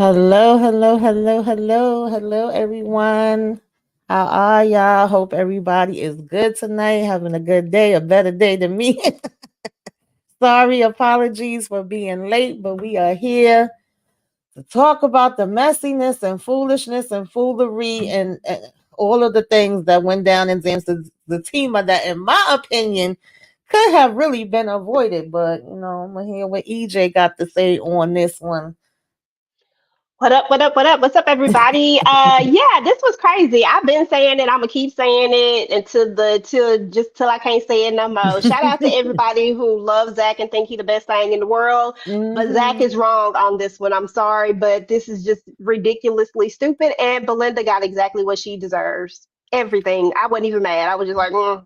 Hello, hello, hello, hello, hello, everyone. How are y'all? Hope everybody is good tonight, having a good day, a better day than me. Sorry, apologies for being late, but we are here to talk about the messiness and foolishness and foolery and all of the things that went down in Zatima that, in my opinion, could have really been avoided. But, I'm going to hear what EJ got to say on this one. What up, what up, what up? What's up, everybody? Yeah, this was crazy. I've been saying it, I'm gonna keep saying it until till I can't say it no more. Shout out to everybody who loves Zach and think he the best thing in the world. But Zach Hmm. is wrong on this one. I'm sorry, but this is just ridiculously stupid, and Belinda got exactly what she deserves. Everything. I wasn't even mad. I was just like, mm.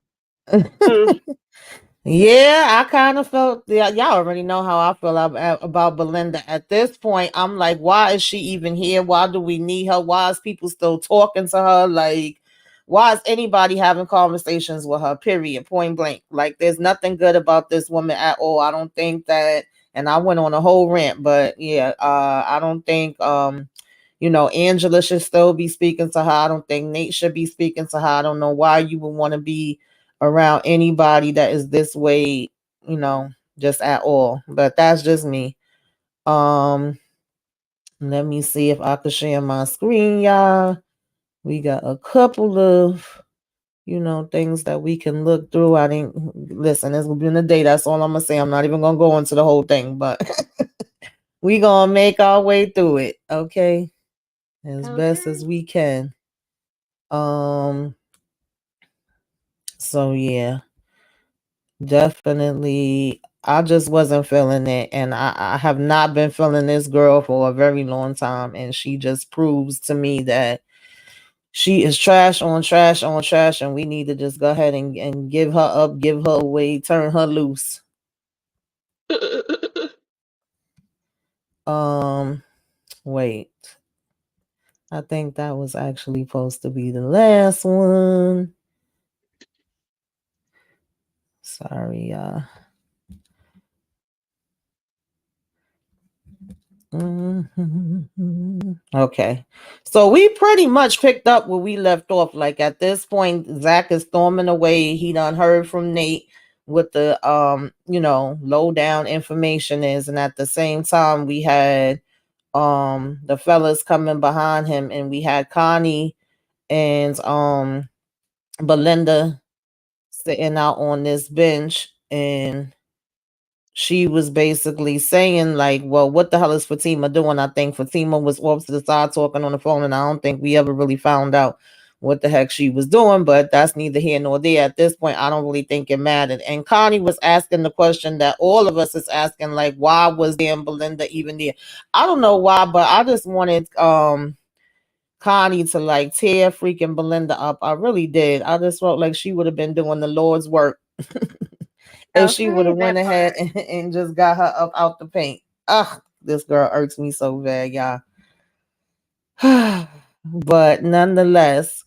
Yeah, I kind of felt, yeah, y'all already know how I feel about Belinda. At this point, I'm like, why is she even here? Why do we need her? Why is people still talking to her? Like, why is anybody having conversations with her? Period. Point blank. Like, there's nothing good about this woman at all. I don't think that, and I went on a whole rant, but yeah, I don't think, Angela should still be speaking to her. I don't think Nate should be speaking to her. I don't know why you would want to be around anybody that is this way, you know, just at all. But that's just me. Um, Let me see if I could share my screen, y'all. We got a couple of, things that we can look through. I didn't listen, it's been a day. That's all I'm gonna say. I'm not even gonna go into the whole thing, but we gonna make our way through it, okay? As best Okay. as we can. Um, so yeah. Definitely. I just wasn't feeling it. And I have not been feeling this girl for a very long time. And she just proves to me that she is trash on trash on trash. And we need to just go ahead and give her up, give her away, turn her loose. Um, Wait. I think that was actually supposed to be the last one. Sorry, y'all. Okay. So we pretty much picked up where we left off. Like at this point, Zach is storming away. He done heard from Nate what the low down information is. And at the same time we had the fellas coming behind him, and we had Connie and Belinda sitting out on this bench, and she was basically saying like, well, what the hell is Fatima doing? I think Fatima was off to the side talking on the phone, and I don't think we ever really found out what the heck she was doing, but that's neither here nor there. At this point, I don't really think it mattered. And Connie was asking the question that all of us is asking, like, why was damn Belinda even there? I don't know why, but I just wanted Connie to like tear freaking Belinda up. I really did. I just felt like she would have been doing the Lord's work if she would Okay, have went that ahead part. and just got her up out the paint. Ugh, this girl irks me so bad, y'all. But nonetheless,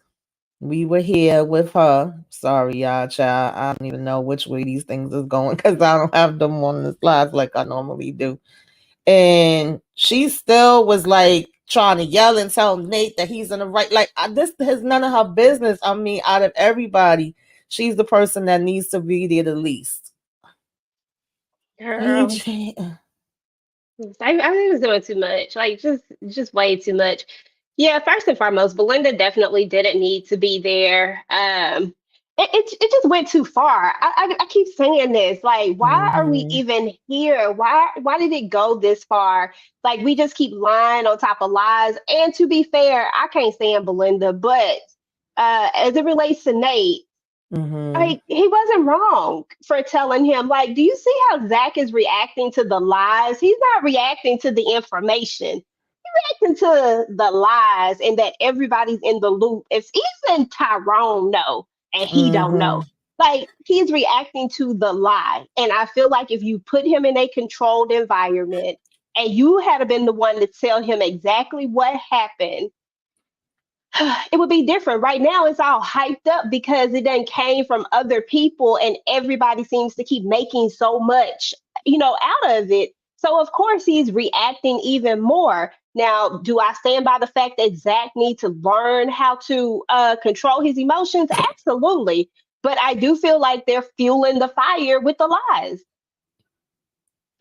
we were here with her. Sorry, y'all, child. I don't even know which way these things is going because I don't have them on the slides like I normally do. And she still was like trying to yell and tell Nate that he's in the right. Like this is none of her business. I mean, out of everybody, she's the person that needs to be there the least. Girl. AJ. I was doing too much, like just way too much. Yeah, first and foremost, Belinda definitely didn't need to be there. It just went too far. I keep saying this, like, why are we Mm-hmm. even here? Why did it go this far? Like, we just keep lying on top of lies. And to be fair, I can't stand Belinda, but as it relates to Nate, Mm-hmm. like he wasn't wrong for telling him. Like, do you see how Zach is reacting to the lies? He's not reacting to the information. He's reacting to the lies and that everybody's in the loop. If even Tyrone know and he don't Mm-hmm. know, like he's reacting to the lie. And I feel like if you put him in a controlled environment and you had been the one to tell him exactly what happened, it would be different. Right now, it's all hyped up because it then came from other people, and everybody seems to keep making so much, out of it. So of course he's reacting even more. Now, do I stand by the fact that Zach needs to learn how to control his emotions? Absolutely. But I do feel like they're fueling the fire with the lies.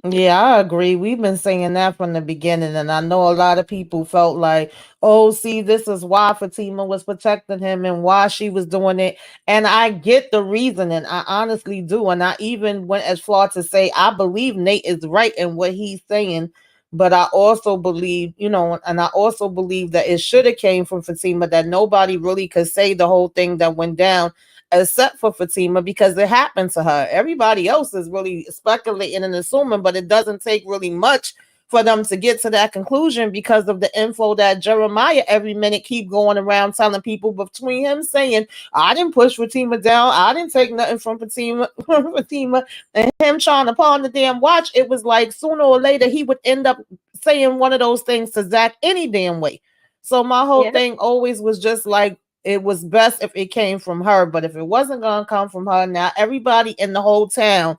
Yeah, I agree. We've been saying that from the beginning, and I know a lot of people felt like, oh, see, this is why Fatima was protecting him and why she was doing it. And I get the reasoning. I honestly do. And I even went as far to say, I believe Nate is right in what he's saying. But I also believe, and I also believe that it should have came from Fatima, that nobody really could say the whole thing that went down except for Fatima because it happened to her. Everybody else is really speculating and assuming, but it doesn't take really much for them to get to that conclusion because of the info that Jeremiah every minute keep going around telling people between him saying, I didn't push Fatima down, I didn't take nothing from Fatima, Fatima, and him trying to pawn the damn watch. It was like sooner or later he would end up saying one of those things to Zach any damn way. So my whole Yeah. thing always was just like, it was best if it came from her. But if it wasn't gonna come from her, now everybody in the whole town,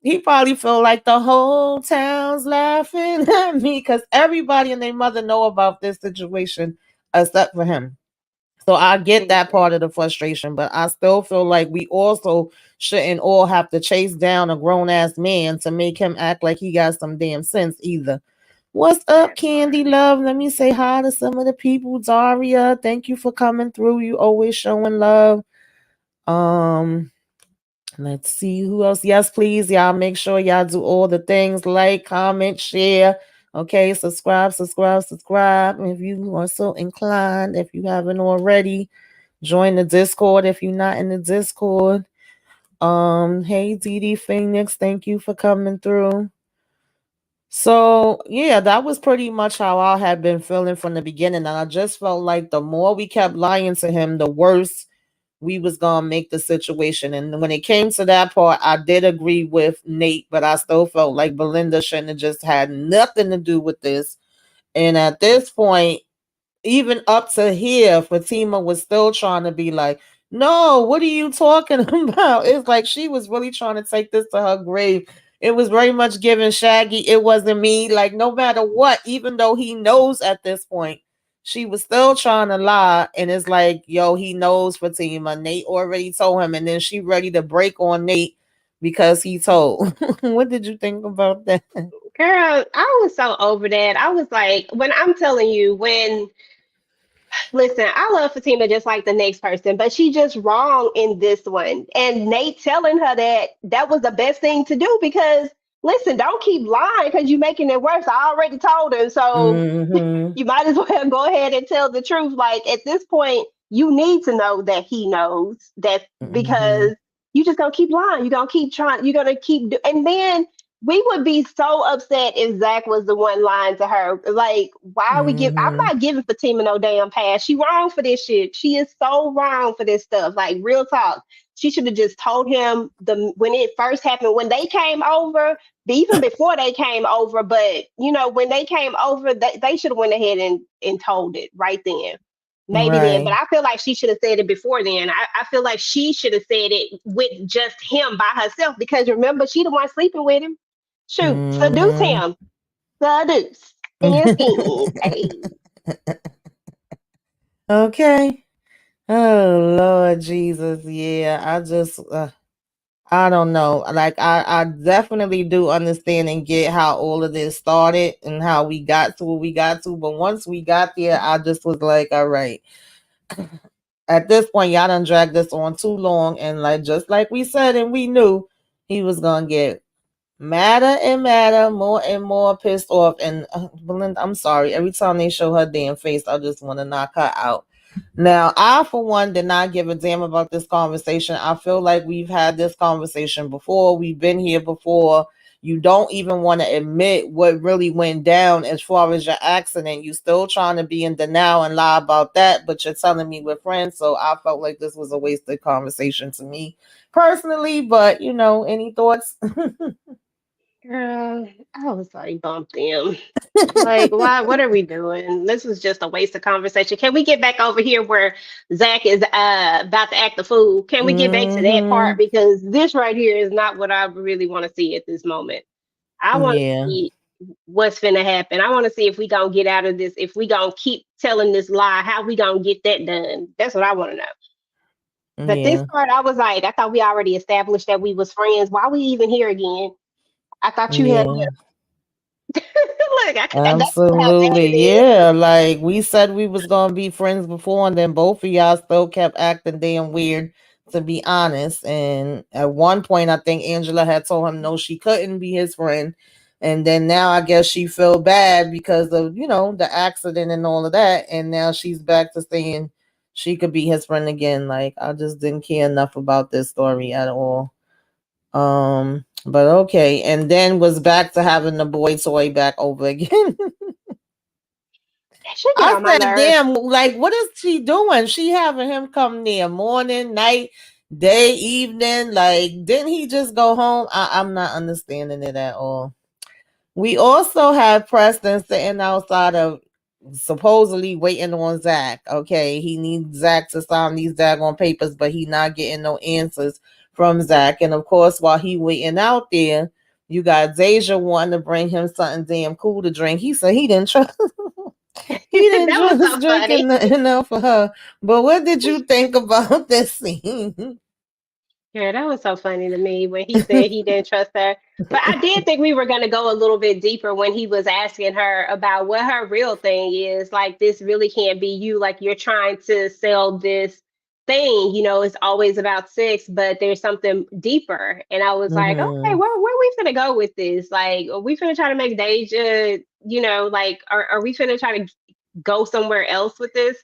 he probably felt like the whole town's laughing at me because everybody and their mother know about this situation except for him. So I get that part of the frustration, but I still feel like we also shouldn't all have to chase down a grown ass man to make him act like he got some damn sense either. What's up, That Candy part. Love? Let me say hi to some of the people. Daria, thank you for coming through. You always showing love. Um, let's see who else. Yes, please, y'all make sure y'all do all the things like, comment, share. Okay, subscribe, subscribe, subscribe. If you are so inclined, if you haven't already, join the Discord if you're not in the Discord. Hey DD Phoenix, thank you for coming through. So yeah, that was pretty much how I had been feeling from the beginning. And I just felt like the more we kept lying to him, the worse we was gonna make the situation. And when it came to that part, I did agree with Nate, but I still felt like Belinda shouldn't have just had nothing to do with this. And at this point, even up to here, Fatima was still trying to be like, no, what are you talking about? It's like she was really trying to take this to her grave. It was very much giving Shaggy, it wasn't me. Like, no matter what, even though he knows at this point, she was still trying to lie. And it's like, yo, he knows Fatima. Nate already told him. And then she ready to break on Nate because he told. What did you think about that? Girl, I was so over that. I was like, when I'm telling you, listen, I love Fatima just like the next person, but she just wrong in this one. And Nate telling her that that was the best thing to do because, listen, don't keep lying because you're making it worse. I already told him. So Mm-hmm. you might as well go ahead and tell the truth. Like at this point, you need to know that he knows that Mm-hmm. because you just gonna keep lying. You're gonna keep trying. You're gonna keep and then we would be so upset if Zach was the one lying to her. Like, why are we give? I'm Mm-hmm. not giving Fatima no damn pass. She wrong for this shit. She is so wrong for this stuff. Like, real talk. She should have just told him when it first happened when they came over even before they came over, but when they came over, they should have went ahead and told it right then. Maybe then, but Right. I feel like she should have said it before then. I feel like she should have said it with just him by herself because remember, she the one sleeping with him. Shoot, seduce Mhm. him. Seduce. And skin. Hey. Okay. Oh Lord Jesus. Yeah, I don't know. Like I definitely do understand and get how all of this started and how we got to what we got to. But once we got there, I just was like, all right. At this point, y'all done dragged this on too long. And like just like we said and we knew he was gonna get madder and madder, more and more pissed off. And Belinda, I'm sorry. Every time they show her damn face, I just want to knock her out. Now, I, for one, did not give a damn about this conversation. I feel like we've had this conversation before. We've been here before. You don't even want to admit what really went down as far as your accident. You still trying to be in denial and lie about that, but you're telling me we're friends. So I felt like this was a wasted conversation to me personally. But, any thoughts? Girl, I was like, bump them. Like, why? What are we doing? This was just a waste of conversation. Can we get back over here where Zach is about to act the fool? Can we get back to that part? Mm-hmm. Because this right here is not what I really want to see at this moment. I want to Yeah. see. what's finna happen. I want to see if we gonna get out of this. If we gonna keep telling this lie, how we gonna get that done? That's what I want to know. But this Yeah. part, I was like, I thought we already established that we was friends. Why we even here again? I thought you had Yeah. look. That's how bad Absolutely. it is. Yeah. Like we said we was gonna be friends before and then both of y'all still kept acting damn weird, to be honest. And at one point I think Angela had told him no, she couldn't be his friend. And then now I guess she feel bad because of, the accident and all of that. And now she's back to saying she could be his friend again. Like I just didn't care enough about this story at all. But okay, and then was back to having the boy toy back over again. She get I on my said, nerves. damn, like what is she doing? She having him come there morning, night, day, evening. Like, didn't he just go home? I'm not understanding it at all. We also had Preston sitting outside of supposedly waiting on Zach. Okay, he needs Zach to sign these daggone papers, but he not getting no answers from Zach. And of course, while he waiting out there, you got Deja wanting to bring him something damn cool to drink. He said he didn't trust he didn't That was trust so drinking funny. enough for her. But what did you think about this scene? Yeah, that was so funny to me when he said he didn't trust her. But I did think we were going to go a little bit deeper when he was asking her about what her real thing is. Like, this really can't be you. Like, you're trying to sell this thing. It's always about sex, but there's something deeper. And I was like, okay, Hmm. where we finna go with this? Like, are we finna try to make Deja, like, are we finna try to go somewhere else with this?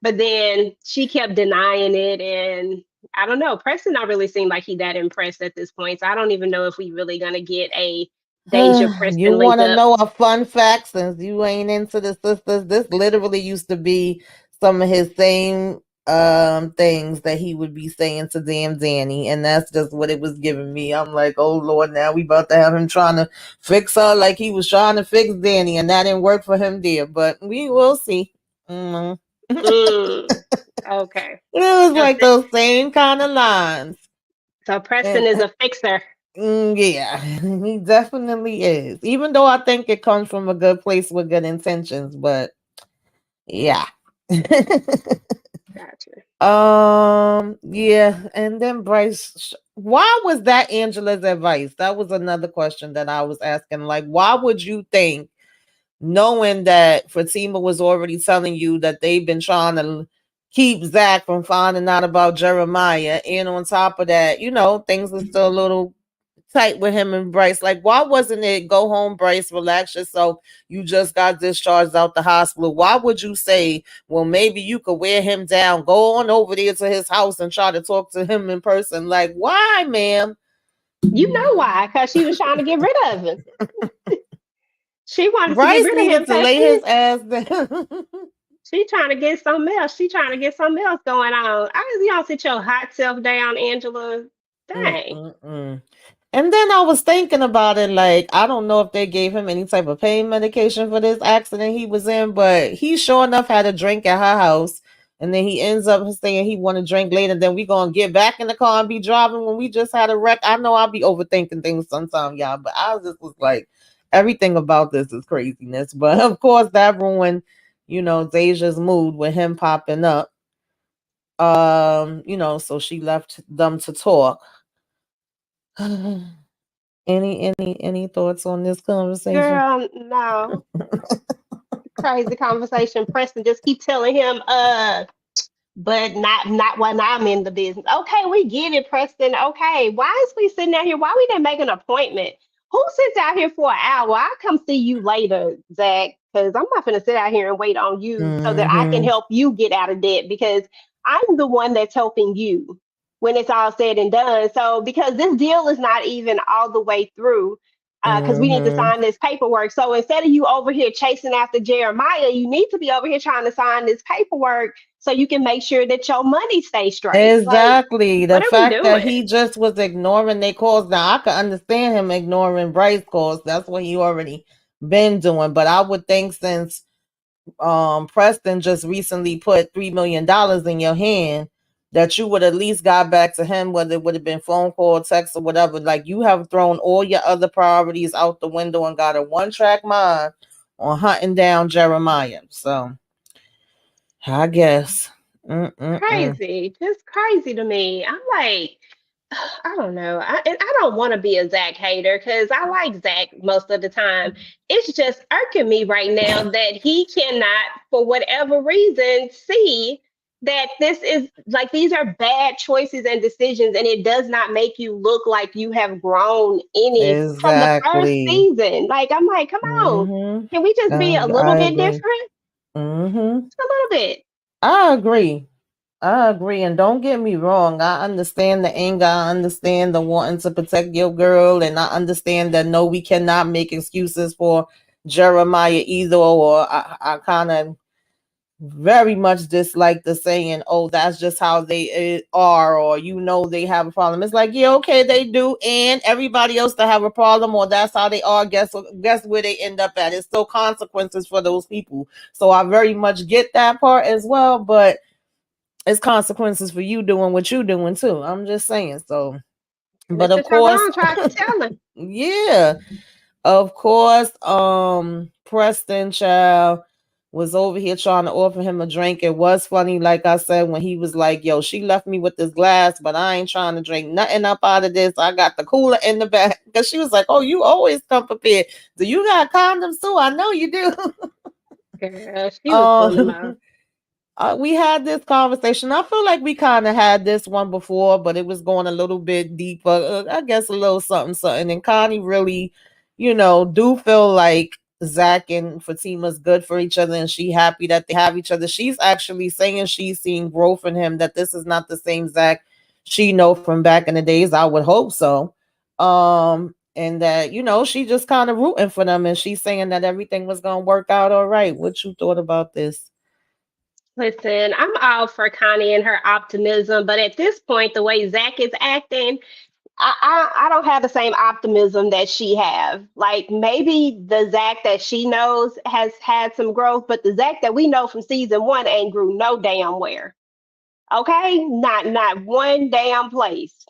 But then she kept denying it, and I don't know. Preston not really seemed like he that impressed at this point. So I don't even know if we really gonna get a Deja You Preston link want to up. know a fun fact since you ain't into the sisters? This literally used to be some of his same things that he would be saying to damn Danny, and that's just what it was giving me. I'm like, oh Lord, now we about to have him trying to fix her like he was trying to fix Danny, and that didn't work for him there. But we will see. Mm. Mm, okay. It was So, like those same kind of lines. so Preston And is a fixer. yeah, he definitely is. Even though I think it comes from a good place with good intentions, but yeah. Gotcha. Yeah, and then Bryce, why was that Angela's advice? That was another question that I was asking. Like, why would you think, knowing that Fatima was already telling you that they've been trying to keep Zach from finding out about Jeremiah, and on top of that, things are still a little tight with him and Bryce. Like, why wasn't it go home, Bryce, relax yourself? You just got discharged out the hospital. Why would you say, well, maybe you could wear him down, go on over there to his house and try to talk to him in person? Like, why, ma'am? You know why? Because she was trying to get rid of him. She wanted to get Bryce rid of him, needed to lay Pastor. his ass down. She trying to get something else. She trying to get something else going on. You don't sit your hot self down, Angela. Dang. Mm-mm-mm. And then I was thinking about it, like, I don't know if they gave him any type of pain medication for this accident he was in, but he sure enough had a drink at her house. And then he ends up saying he want to drink later. Then we gonna get back in the car and be driving when we just had a wreck. I know I'll be overthinking things sometimes, y'all, but I just was like, everything about this is craziness. But of course, that ruined, Deja's mood with him popping up. So she left them to talk. Any thoughts on this conversation? Girl, no. Crazy conversation. Preston just keep telling him, but not when I'm in the business. Okay, we get it, Preston. Okay, why is we sitting out here? Why we didn't make an appointment? Who sits out here for an hour? I'll come see you later, Zach, because I'm not gonna sit out here and wait on you so that I can Mm-hmm. help you get out of debt because I'm the one that's helping you when it's all said and done. So because this deal is not even all the way through, because we need to Mm-hmm. sign this paperwork. So instead of you over here chasing after Jeremiah, you need to be over here trying to sign this paperwork so you can make sure that your money stays straight. Like, Exactly. The what are we fact that doing? he just was ignoring their calls. Now I can understand him ignoring Bryce calls. That's what he already been doing. But I would think since Preston just recently put $3 million in your hand, that you would at least got back to him, whether it would have been phone call, text, or whatever. Like you have thrown all your other priorities out the window and got a one track mind on hunting down Jeremiah. So I guess. Mm-mm-mm. Crazy, just crazy to me. I'm like, I don't know. And I don't want to be a Zach hater because I like Zach most of the time. It's just irking me right now that he cannot, for whatever reason, see that this is like these are bad choices and decisions, and it does not make you look like you have grown any from the first Exactly. season. Like, I'm like, come on, Mm-hmm. can we just be a little I bit agree. different? Mm-hmm. Just a little bit. I agree. I agree. And don't get me wrong. I understand the anger. I understand the wanting to protect your girl. And I understand that no, we cannot make excuses for Jeremiah either. Or I kind of very much dislike the saying, oh, that's just how they are. Or, they have a problem. It's like, yeah, okay, they do. And everybody else that have a problem or that's how they are, guess where they end up at. It's still consequences for those people. So I very much get that part as well. But it's consequences for you doing what you doing too. I'm just saying. So, but Mr. of course, Tyrone tried to tell him. yeah, of course, Preston child was over here trying to offer him a drink. It was funny, like I said, when he was like, yo, she left me with this glass, but I ain't trying to drink nothing up out of this. I got the cooler in the back. Because she was like, oh, you always come prepared. Do you got condoms too? I know you do. Girl, she was on the mouth. um we had this conversation. I feel like we kind of had this one before, but it was going a little bit deeper. I guess a little something, something. And Connie really, do feel like Zach and Fatima's good for each other, and she happy that they have each other. She's actually saying she's seeing growth in him. That this is not the same Zach she know from back in the days. I would hope so. And that she just kind of rooting for them, and she's saying that everything was gonna work out all right. What you thought about this? Listen, I'm all for Connie and her optimism, but at this point, the way Zach is acting, I don't have the same optimism that she have. Like maybe the Zach that she knows has had some growth, but the Zach that we know from season one ain't grew no damn where. Okay, not one damn place.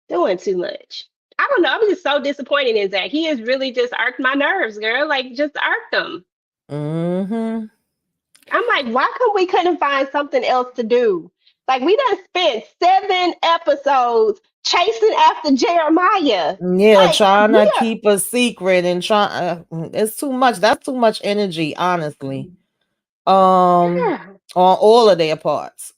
Doing too much. I don't know. I'm just so disappointed in Zach. He has really just irked my nerves, girl. Like just irked them. Mm-hmm. I'm like, why come we couldn't find something else to do? Like we done spent 7 episodes chasing after Jeremiah. Yeah, Like trying we to are, keep a secret and it's too much. That's too much energy, honestly. yeah, On all of their parts.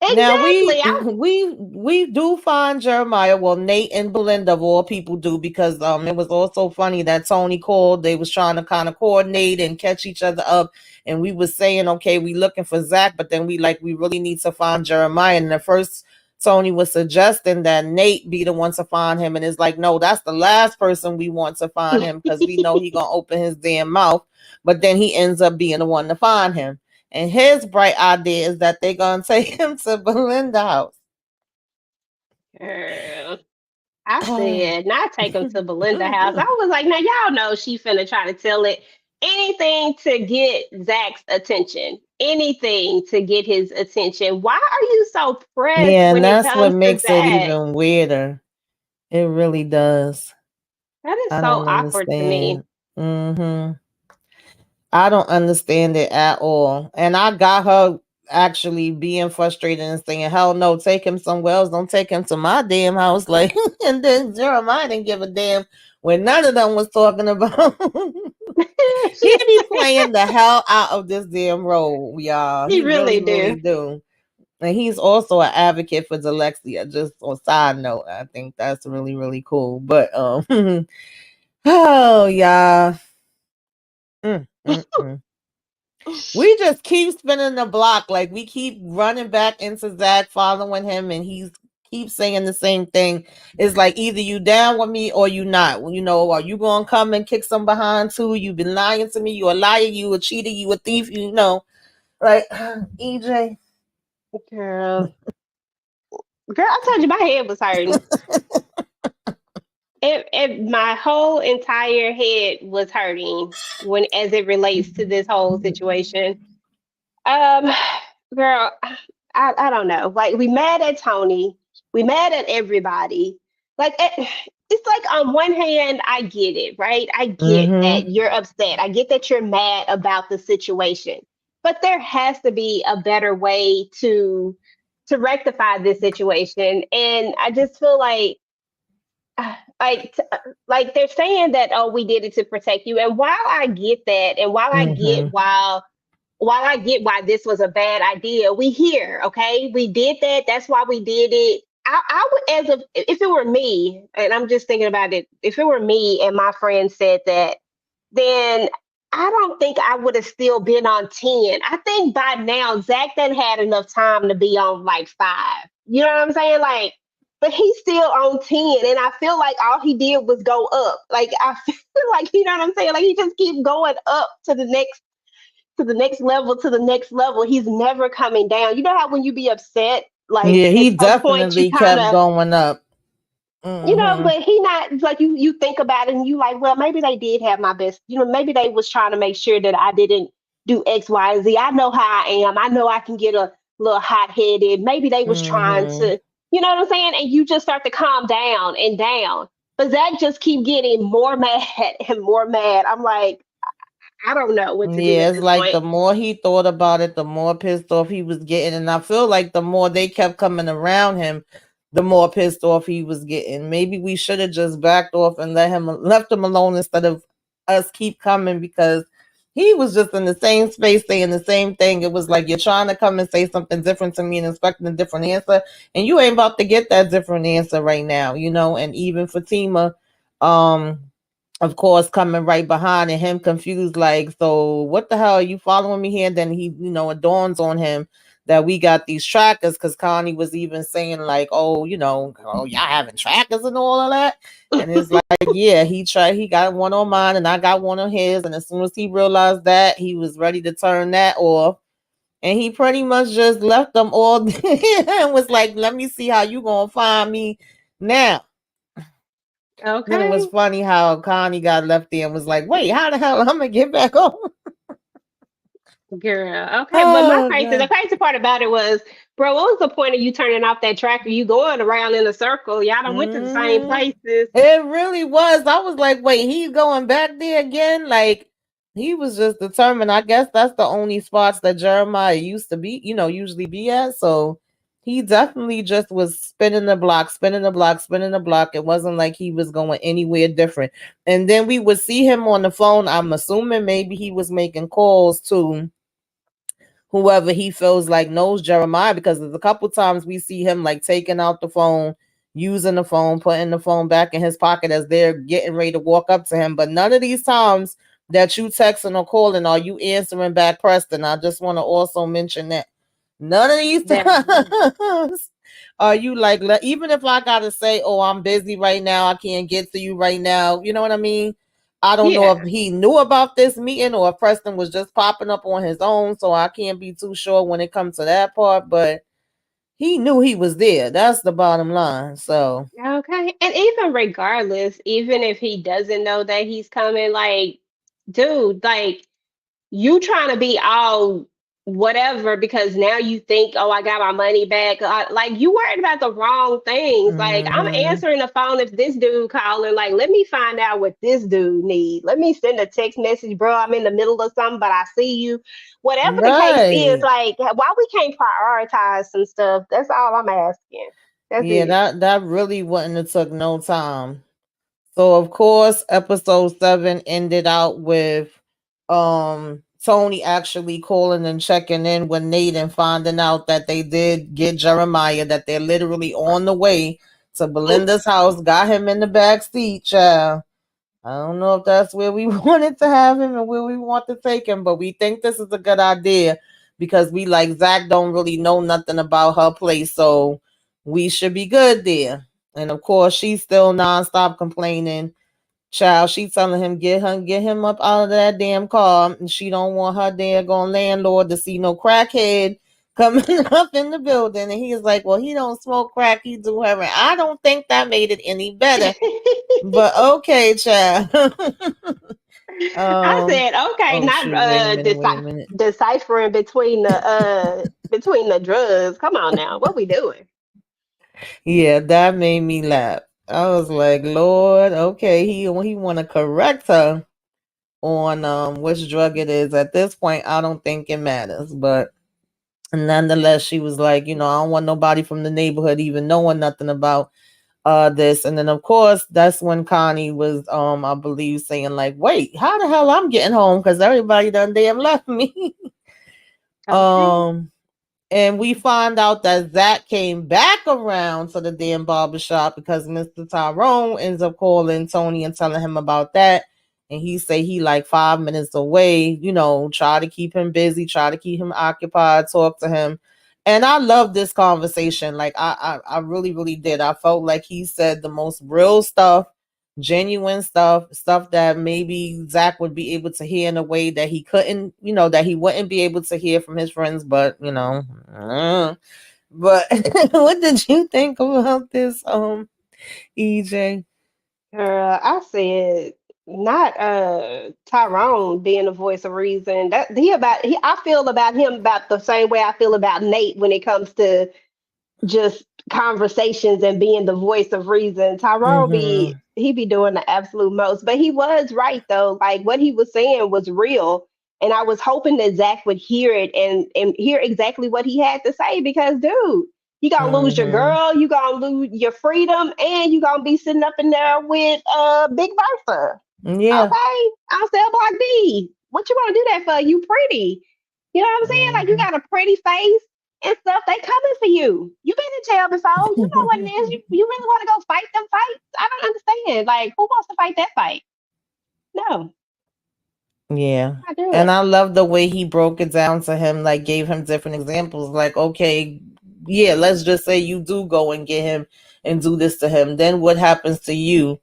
Now we exactly. we do find Jeremiah. Well, Nate and Belinda of all people do, because it was also funny that Tony called. They was trying to kind of coordinate and catch each other up, and we was saying, okay, we looking for Zach, but then we really need to find Jeremiah. And at first Tony was suggesting that Nate be the one to find him, and it's like, no, that's the last person we want to find him because we know he gonna open his damn mouth. But then he ends up being the one to find him. And his bright idea is that they're gonna take him to Belinda house. Girl, I said, not take him to Belinda house. I was like, now y'all know she finna try to tell it anything to get Zach's attention, anything to get his attention. Why are you so pressed Yeah, and when it that's what comes to makes it Zach? even weirder. It really does. That is I so don't awkward to me. understand. Hmm. I don't understand it at all. And I got her actually being frustrated and saying, hell no, take him somewhere else. Don't take him to my damn house. Like, and then Jeremiah didn't give a damn when none of them was talking about. He be playing the hell out of this damn role, y'all. He He really, really really do. do. And he's also an advocate for dyslexia. Just on side note, I think that's really, really cool. But oh yeah. Mm, mm, mm. We just keep spinning the block. Like we keep running back into Zach, following him, and he's keeps saying the same thing. It's like either you down with me or you not. Are you gonna come and kick some behind too? You've been lying to me. You a liar. You a cheater. You a thief. Like EJ. Girl, girl, I told you my head was hurting. My whole entire head was hurting when, as it relates to this whole situation. Um, girl. I don't know. Like we mad at Tony, we mad at everybody. Like it's like on one hand, I get it, right? I get that Mm-hmm. you're upset. I get that you're mad about the situation, but there has to be a better way to rectify this situation. And I just feel like like they're saying that, oh, we did it to protect you. And while I get that, and Mm-hmm. while I get why this was a bad idea, we here, okay? We did that. That's why we did it. I would, as of if it were me, and I'm just thinking about it, if it were me and my friend said that, then I don't think I would have still been on 10. I think by now Zach done had enough time to be on like 5. You know what I'm saying? Like, but he's still on 10. And I feel like all he did was go up. Like I feel like, you know what I'm saying? Like he just keeps going up to the next level, to the next level. He's never coming down. You know how when you be upset, like Yeah, at he some point you definitely kind kept of, going up. you know, Mm-hmm. but he not like you think about it and you like, well, maybe they did have my best, you know, maybe they was trying to make sure that I didn't do X, Y, and Z. I know how I am. I know I can get a little hot headed. Maybe they was trying Mm-hmm. to, you know what I'm saying? And you just start to calm down and down. But Zach just keep getting more mad and more mad. I'm like, I don't know what to do Yeah, at it's this like point. the more he thought about it, the more pissed off he was getting. And I feel like the more they kept coming around him, the more pissed off he was getting. Maybe we should have just backed off and left him alone instead of us keep coming, because he was just in the same space saying the same thing. It was like you're trying to come and say something different to me and expecting a different answer, and you ain't about to get that different answer right now, you know. And even Fatima, um of course, coming right behind and him confused, like, so what the hell are you following me here? And then he, it dawns on him that we got these trackers, because Connie was even saying, like, oh, oh, y'all having trackers and all of that. And it's like, yeah, he got one on mine and I got one on his. And as soon as he realized that, he was ready to turn that off. And he pretty much just left them all and was like, let me see how you gonna find me now. Then it was Okay. funny how Connie got left there and was like, wait, how the hell I'm gonna get back home? Girl, okay, but Oh the god. crazy part about it was, bro, what was the point of you turning off that tracker? You going around in a circle. Y'all done went to the same Hmm. places. It really was. I was like, wait, he's going back there again? Like, he was just determined. I guess that's the only spots that Jeremiah used to be, usually be at. So he definitely just was spinning the block, spinning the block, spinning the block. It wasn't like he was going anywhere different. And then we would see him on the phone. I'm assuming maybe he was making calls to whoever he feels like knows Jeremiah, because there's a couple times we see him like taking out the phone, using the phone, putting the phone back in his pocket as they're getting ready to walk up to him. But none of these times that you texting or calling are you answering back Preston. I just want to also mention that none of these That times are you like, even if I gotta say, oh, I'm busy right now, I can't get to you right now, you know what I mean? I don't know if yeah. he knew about this meeting or if Preston was just popping up on his own, so I can't be too sure when it comes to that part, but he knew he was there. That's the bottom line. So, Okay. And even regardless, even if he doesn't know that he's coming, like, dude, like you trying to be all whatever because now you think, oh, I got my money back. Like you worried about the wrong things. Like I'm mm-hmm. answering the phone if this dude calling. Like let me find out what this dude need. Let me send a text message, bro. I'm in the middle of something, but I see you. Whatever the case is, Right. like why we can't prioritize some stuff. That's all I'm asking. That's Yeah, it. that really wouldn't have took no time. So of course, episode 7 ended out with Tony actually calling and checking in with Nate and finding out that they did get Jeremiah, that they're literally on the way to Belinda's house, got him in the back seat, child. I don't know if that's where we wanted to have him and where we want to take him, but we think this is a good idea because we like Zach don't really know nothing about her place, so we should be good there. And of course, she's still nonstop complaining. Child, she telling him get him up out of that damn car, and she don't want her daggone landlord to see no crackhead coming up in the building. And he's like, well, he don't smoke crack, he do heroin. I don't think that made it any better, but okay, child. I said, okay, Oh not shoot, wait a minute, wait a minute. deciphering between the drugs. Come on now, what we doing? Yeah, that made me laugh. I was like, Lord, okay, he want to correct her on which drug it is. At this point, I don't think it matters, but nonetheless, she was like, I don't want nobody from the neighborhood even knowing nothing about this. And then of course that's when Connie was I believe saying like, wait, how the hell I'm getting home because everybody done damn left me. Okay. um and we find out that Zach came back around to the damn barbershop because Mr. Tyrone ends up calling Tony and telling him about that. And he say he like 5 minutes away, try to keep him busy, try to keep him occupied, talk to him. And I love this conversation. Like I really, really did. I felt like he said the most real stuff, genuine stuff that maybe Zach would be able to hear in a way that he couldn't, that he wouldn't be able to hear from his friends. But but what did you think about this, EJ? Girl, I said not Tyrone being the voice of reason. That he I feel about him about the same way I feel about Nate when it comes to just conversations and being the voice of reason. Tyrone Mm-hmm. he be doing the absolute most, but he was right though. Like what he was saying was real, and I was hoping that Zach would hear it and hear exactly what he had to say because, dude, you gonna lose your Mm-hmm. girl, you gonna lose your freedom, and you gonna be sitting up in there with Big Bertha. Yeah. Okay, I'm still Block B. What you want to do that for? You pretty. You know what I'm saying? Like you Mm-hmm. got a pretty face and stuff. They coming for you. You been in jail before. You know what it is. You really want to go fight them fights? I don't understand. Like who wants to fight that fight? No, Yeah. I do And it. I love the way he broke it down to him, like gave him different examples. Like, okay, yeah, let's just say you do go and get him and do this to him. Then what happens to you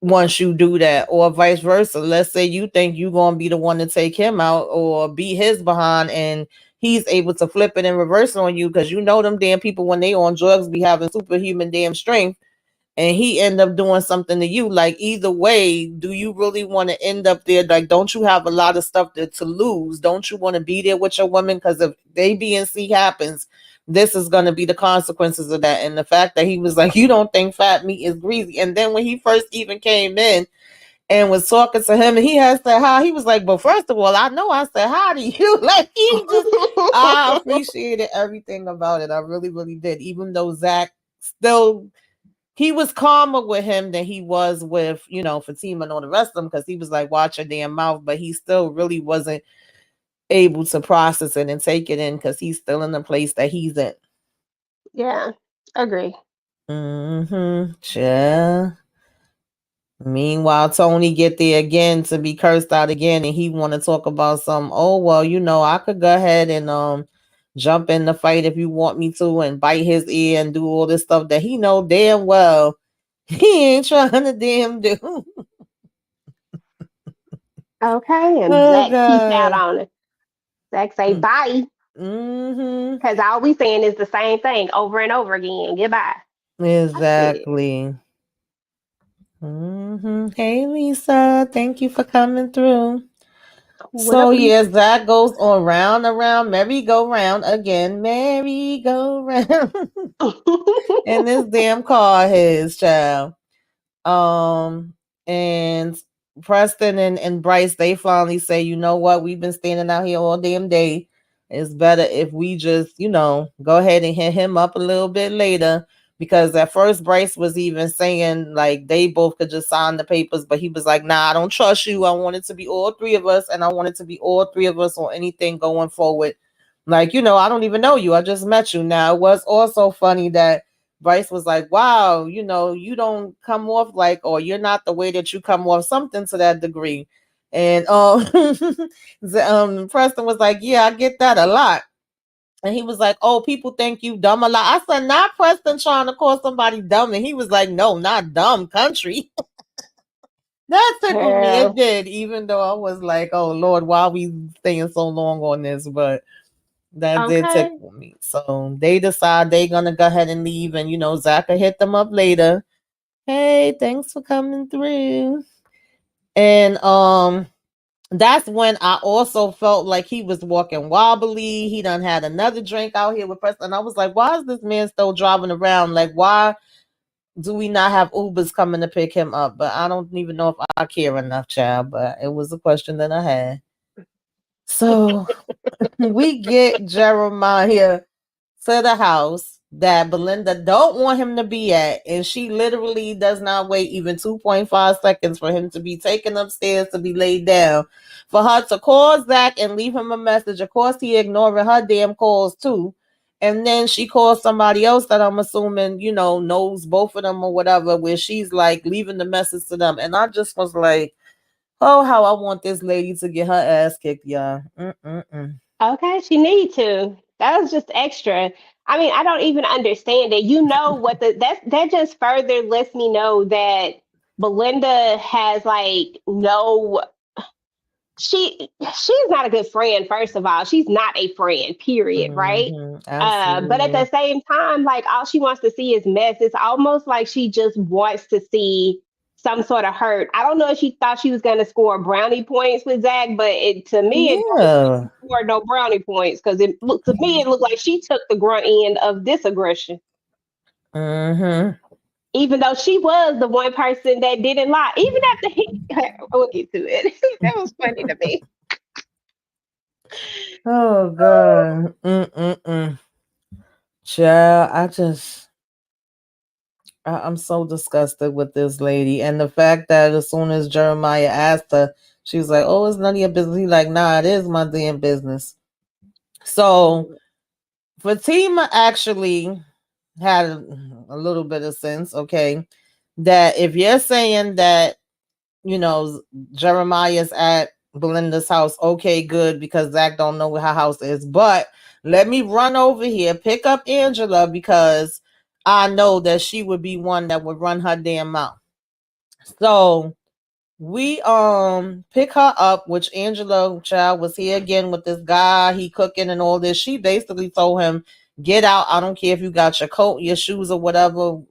once you do that? Or vice versa. Let's say you think you're gonna be the one to take him out or be his behind and he's able to flip it and reverse on you because them damn people when they on drugs be having superhuman damn strength and he end up doing something to you. Like either way, do you really want to end up there? Like, don't you have a lot of stuff to lose? Don't you want to be there with your woman? Because if A, B, and C happens, this is going to be the consequences of that. And the fact that he was like, you don't think fat meat is greasy. And then when he first even came in and was talking to him and he had said hi, he was like, but first of all, I know I said hi to you. Like he just, I appreciated everything about it. I really, really did. Even though Zach still he was calmer with him than he was with, Fatima and all the rest of them because he was like, watch your damn mouth, but he still really wasn't able to process it and take it in because he's still in the place that he's in. Yeah, agree. Mm-hmm. Yeah. Meanwhile, Tony get there again to be cursed out again, and he want to talk about some. Oh well, I could go ahead and jump in the fight if you want me to, and bite his ear and do all this stuff that he know damn well he ain't trying to damn do. Okay, and Oh Zach peace out God. on it. Zach say bye Mm-hmm. because all we saying is the same thing over and over again. Goodbye. I said, Exactly. Mm-hmm. Hey Lisa, thank you for coming through. what So up, yes, Lisa? that goes on round and round, merry go round again, merry go round. And this damn car his child. Um, and Preston and Bryce, they finally say, you know what, we've been standing out here all damn day. It's better if we just, go ahead and hit him up a little bit later. Because at first Bryce was even saying like they both could just sign the papers, but he was like, nah, I don't trust you. I want it to be all three of us, and I want it to be all three of us on anything going forward. Like, I don't even know you. I just met you. Now it was also funny that Bryce was like, wow, you don't come off like, or you're not the way that you come off, something to that degree. And Preston was like, yeah, I get that a lot. And he was like, oh, people think you dumb a lot. I said, not Preston trying to call somebody dumb. And he was like, no, not dumb, country. That tickled me. It Girl. did, even though I was like, oh, Lord, why are we staying so long on this? But that did Okay. tickle me. So they decide they're gonna go ahead and leave, and Zach will hit them up later. Hey, thanks for coming through. And that's when I also felt like he was walking wobbly. He done had another drink out here with Preston. I was like, why is this man still driving around? Like, why do we not have Ubers coming to pick him up? But I don't even know if I care enough, child. But it was a question that I had. So we get Jeremiah to the house that Belinda don't want him to be at, and she literally does not wait even 2.5 seconds for him to be taken upstairs to be laid down. For her to call Zach and leave him a message, of course he ignoring her damn calls too. And then she calls somebody else that I'm assuming, knows both of them or whatever, where she's like leaving the message to them. And I just was like, oh, how I want this lady to get her ass kicked, y'all. Mm-mm-mm. Okay, she need to. That was just extra. I mean, I don't even understand it. You know what that just further lets me know that Belinda has like no she's not a good friend. First of all, she's not a friend, period, right? But at the Absolutely. same time, like all she wants to see is mess. It's almost like she just wants to see some sort of hurt. I don't know if she thought she was going to score brownie points with Zach, but to me it don't look like Yeah. she scored no brownie points because it looked like she took the grunt end of this aggression, Mm-hmm. even though she was the one person that didn't lie. Even after he, we'll get to it. That was funny to me. Oh God. Mm-mm-mm. Child, I'm so disgusted with this lady. And the fact that as soon as Jeremiah asked her, she was like, oh, it's none of your business. He like, nah, it is my damn business. So Fatima actually had a little bit of sense, okay, that if you're saying that you know, Jeremiah's at Belinda's house. Okay, good, because Zach don't know where her house is. But let me run over here, pick up Angela because I know that she would be one that would run her damn mouth. So we pick her up, which Angela child was here again with this guy, he cooking and all this. She basically told him, get out. I don't care if you got your coat, your shoes, or whatever.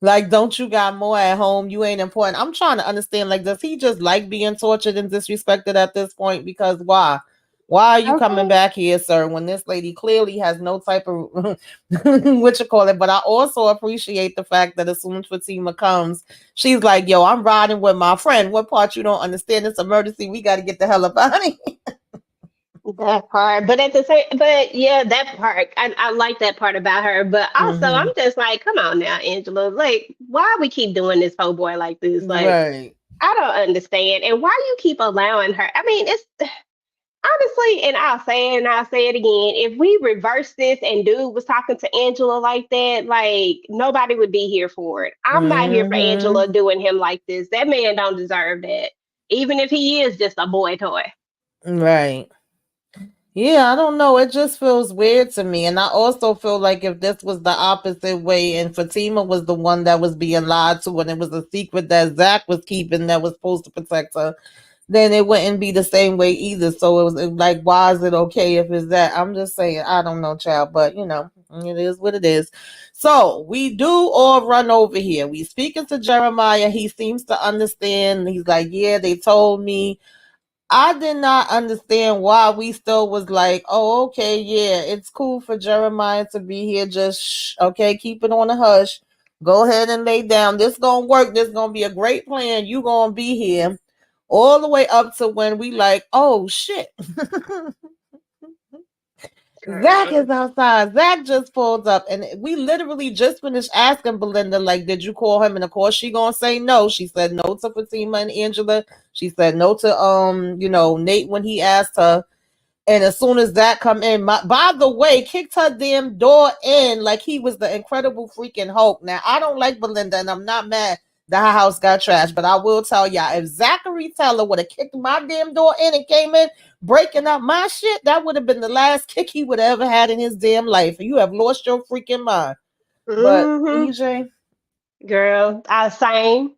Like, don't you got more at home? You ain't important. I'm trying to understand. Like, does he just like being tortured and disrespected at this point? Because why? Why are you coming Okay. back here, sir, when this lady clearly has no type of what you call it? But I also appreciate the fact that as soon as Fatima comes, she's like, yo, I'm riding with my friend. What part you don't understand? It's emergency. We got to get the hell up out of here. That part, but at the same, but yeah, that part, I like that part about her. But also, I'm Mm-hmm. just like, come on now, Angela. Like, why we keep doing this po boy like this? Like, Right. I don't understand, and why you keep allowing her. I mean, it's honestly, and I'll say it again. If we reverse this and dude was talking to Angela like that, like nobody would be here for it. I'm not here for Mm-hmm. Angela doing him like this. That man don't deserve that, even if he is just a boy toy. Right. Yeah, I don't know. It just feels weird to me. And I also feel like if this was the opposite way and Fatima was the one that was being lied to and it was a secret that Zach was keeping that was supposed to protect her, then it wouldn't be the same way either. So it was like, why is it okay if it's that? I'm just saying, I don't know, child, but it is what it is. So we do all run over here. We speaking to Jeremiah. He seems to understand. He's like, yeah, they told me. I did not understand why we still was like, oh, okay, yeah, it's cool for Jeremiah to be here. Just okay, keep it on the hush. Go ahead and lay down. This gonna work. This gonna be a great plan. You gonna be here all the way up to when we like, oh shit. Zach is outside. Zach just pulled up, and we literally just finished asking Belinda, like, did you call him? And of course, she gonna say no. She said no to Fatima and Angela. She said no to Nate when he asked her. And as soon as that come in, by the way, kicked her damn door in like he was the Incredible freaking Hulk. Now I don't like Belinda, and I'm not mad that her house got trashed, but I will tell y'all, if Zachary Teller would have kicked my damn door in and came in breaking up my shit, that would have been the last kick he would have ever had in his damn life. You have lost your freaking mind. But Mm-hmm. EJ, Girl, I same.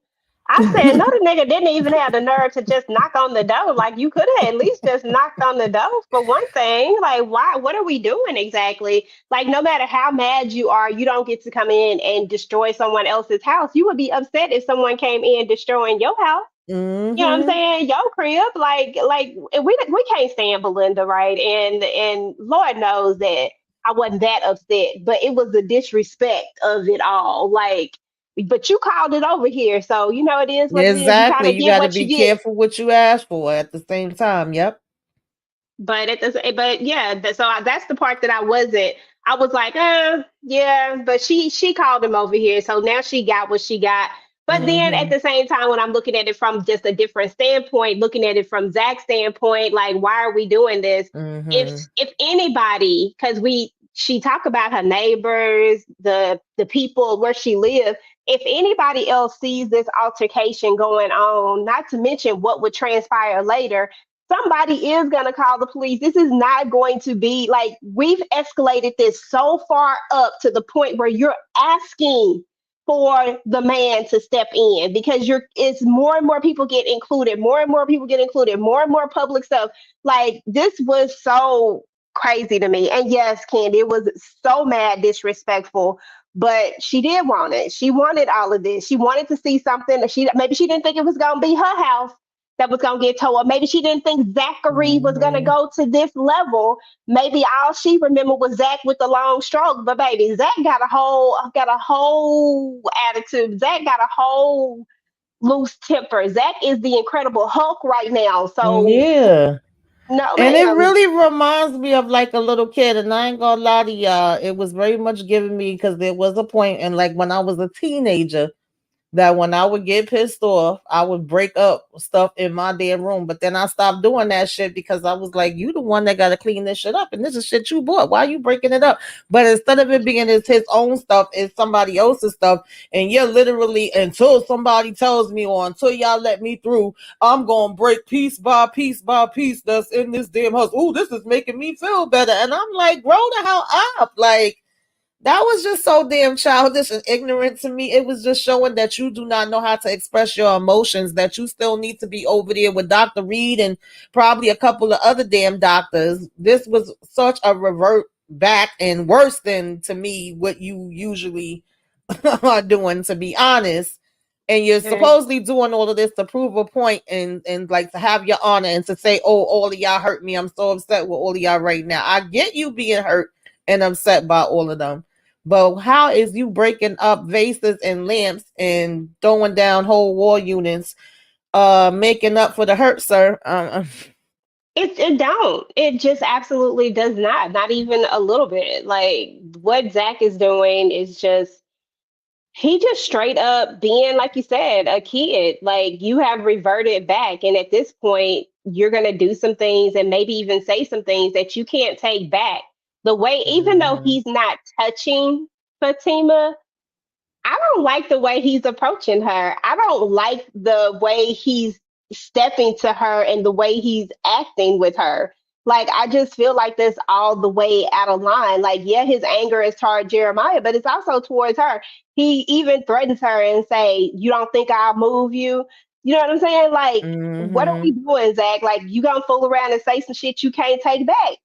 I said, no, the nigga didn't even have the nerve to just knock on the door. Like, you could have at least just knocked on the door for one thing. Like, why? What are we doing exactly? Like, no matter how mad you are, you don't get to come in and destroy someone else's house. You would be upset if someone came in destroying your house. You know what I'm Mm-hmm. saying? Your crib, like we can't stand Belinda, right? And Lord knows that I wasn't that upset, but it was the disrespect of it all. Like, but you called it over here, so you know it is what it is. You kind Exactly. of You get got to what you be get. careful what you ask for at the same time. Yep. But yeah, that's the part that I wasn't. I was like, yeah, but she called him over here, so now she got what she got. But then at Mm-hmm. the same time, when I'm looking at it from just a different standpoint, looking at it from Zach's standpoint, like, why are we doing this? If Mm-hmm. if anybody, because she talked about her neighbors, the people where she lived. If anybody else sees this altercation going on, not to mention what would transpire later, somebody is going to call the police. This is not going to be like we've escalated this so far up to the point where you're asking for the man to step in because it's more and more people get included, more and more people get included, more and more public stuff. Like this was so crazy to me. And yes, Candy, it was so mad disrespectful, but she did want it. She wanted all of this. She wanted to see something that she didn't think it was gonna be her house that was gonna get towed up. Maybe she didn't think Zachary was gonna Mm-hmm. go to this level. Maybe all she remembered was Zach with the long stroke. But baby, Zach got a whole attitude. Zach got a whole loose temper. Zach is the Incredible Hulk right now. So Yeah. no, And it ma'am. really reminds me of like a little kid. And I ain't gonna lie to y'all, it was very much giving me because there was a point, and like when I was a teenager, that when I would get pissed off, I would break up stuff in my damn room. But then I stopped doing that shit because I was like, you the one that got to clean this shit up. And this is shit you bought. Why are you breaking it up? But instead of it being his own stuff, it's somebody else's stuff. And you're literally, until somebody tells me or until y'all let me through, I'm going to break piece by piece by piece that's in this damn house. Ooh, this is making me feel better. And I'm like, grow the hell up. Like, that was just so damn childish and ignorant to me. It was just showing that you do not know how to express your emotions, that you still need to be over there with Dr. Reed and probably a couple of other damn doctors. This was such a revert back and worse than to me what you usually are doing, to be honest. And you're supposedly doing all of this to prove a point and like to have your honor and to say, oh, all of y'all hurt me. I'm so upset with all of y'all right now. I get you being hurt and upset by all of them. But how is you breaking up vases and lamps and throwing down whole wall units, making up for the hurt, sir? It don't. It just absolutely does not. Not even a little bit. Like what Zach is doing is just he just straight up being, like you said, a kid. Like you have reverted back, and at this point, you're gonna do some things and maybe even say some things that you can't take back. The way, even though Mm-hmm. he's not touching Fatima, I don't like the way he's approaching her. I don't like the way he's stepping to her and the way he's acting with her. Like, I just feel like that's all the way out of line. Like, yeah, his anger is toward Jeremiah, but it's also towards her. He even threatens her and say, "You don't think I'll move you?" You know what I'm saying? Like, what are we Mm-hmm. doing, Zach? Like, you gonna fool around and say some shit you can't take back?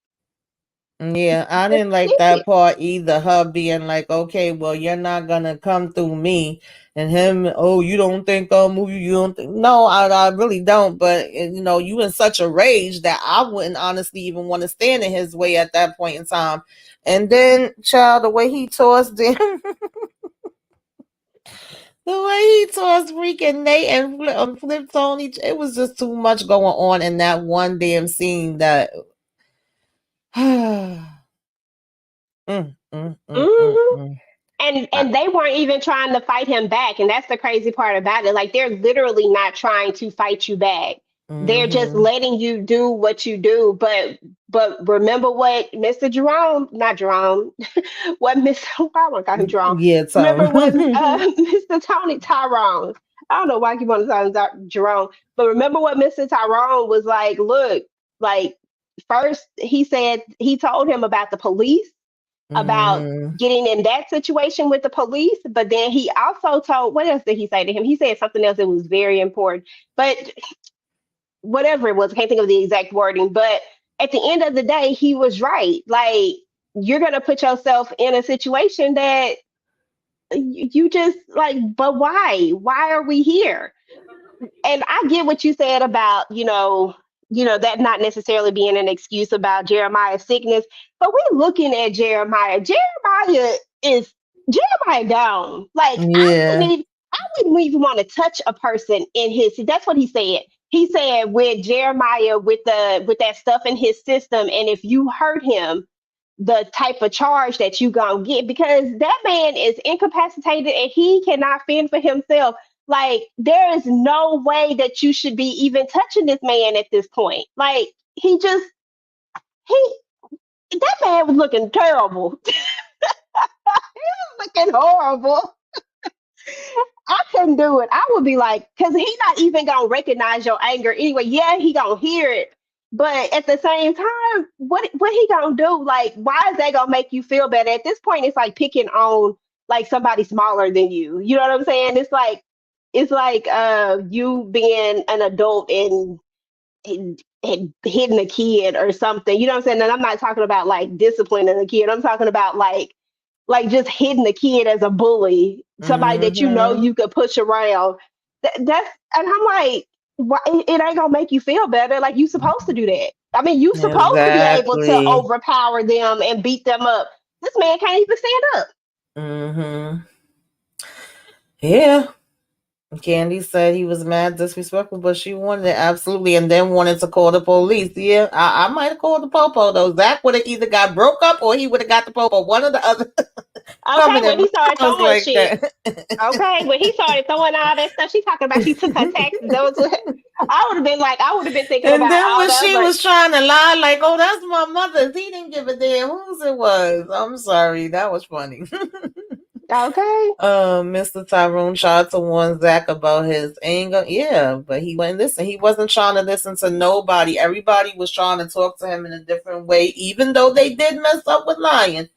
Yeah, I Just didn't like shit. that part either. Her being like, okay, well, you're not gonna come through me, and him, oh, you don't think I'll move you? You don't think? No, I really don't. But you in such a rage that I wouldn't honestly even want to stand in his way at that point in time. And then, child, the way he tossed him, the way he tossed freaking Nate and flipped on each, it was just too much going on in that one damn scene that. Hmm. Mm. And they weren't even trying to fight him back, and that's the crazy part about it. Like they're literally not trying to fight you back. They're just Mm-hmm. letting you do what you do. But remember what Mr. Jerome, not Jerome, what Mr. Why would I call him Jerome? Yeah, Remember so. what Mr. Tony Tyrone. I don't know why I keep on calling him Jerome, but remember what Mr. Tyrone was like. Look, like first he told him about the police, about Mm-hmm. getting in that situation with the police. But then he also told, what else did he say to him? He said something else that was very important. But whatever it was, I can't think of the exact wording. But at the end of the day, he was right. Like, you're going to put yourself in a situation that you just like, but why? Why are we here? And I get what you said about, that not necessarily being an excuse about Jeremiah's sickness, but we're looking at Jeremiah. Jeremiah gone. Like Yeah. I wouldn't even want to touch a person in his. That's what he said. He said with Jeremiah with that stuff in his system, and if you hurt him, the type of charge that you gonna get, because that man is incapacitated and he cannot fend for himself. Like there is no way that you should be even touching this man at this point. Like he that man was looking terrible. He was looking horrible. I couldn't do it. I would be like, because he not even gonna recognize your anger anyway. Yeah, he gonna hear it, but at the same time, what he gonna do? Like, why is that gonna make you feel better? At this point, it's like picking on like somebody smaller than you. You know what I'm saying? It's like you being an adult and hitting a kid or something. You know what I'm saying? And I'm not talking about like disciplining a kid. I'm talking about like just hitting the kid as a bully, somebody that Mm-hmm. you could push around. That's and I'm like, why, it ain't gonna make you feel better. Like you supposed to do that. I mean, you supposed to be able to Exactly. overpower them and beat them up. This man can't even stand up. Mm-hmm. Yeah. Candy said he was mad disrespectful, but she wanted it absolutely, and then wanted to call the police. Yeah, I might have called the popo though. Zach would have either got broke up or he would have got the popo. One or the other. Okay, Coming when in my he started house throwing like shit. that. Okay, when he started throwing all that stuff, she talking about she took her taxes. That was what I would have been like. I would have been thinking And about then all when that. I was she like, was trying to lie, like, "Oh, that's my mother's," he didn't give a damn whose it was. I'm sorry, that was funny. okay. Mr. Tyrone tried to warn Zach about his anger. Yeah, but he wouldn't listen. He wasn't trying to listen to nobody. Everybody was trying to talk to him in a different way, even though they did mess up with lying.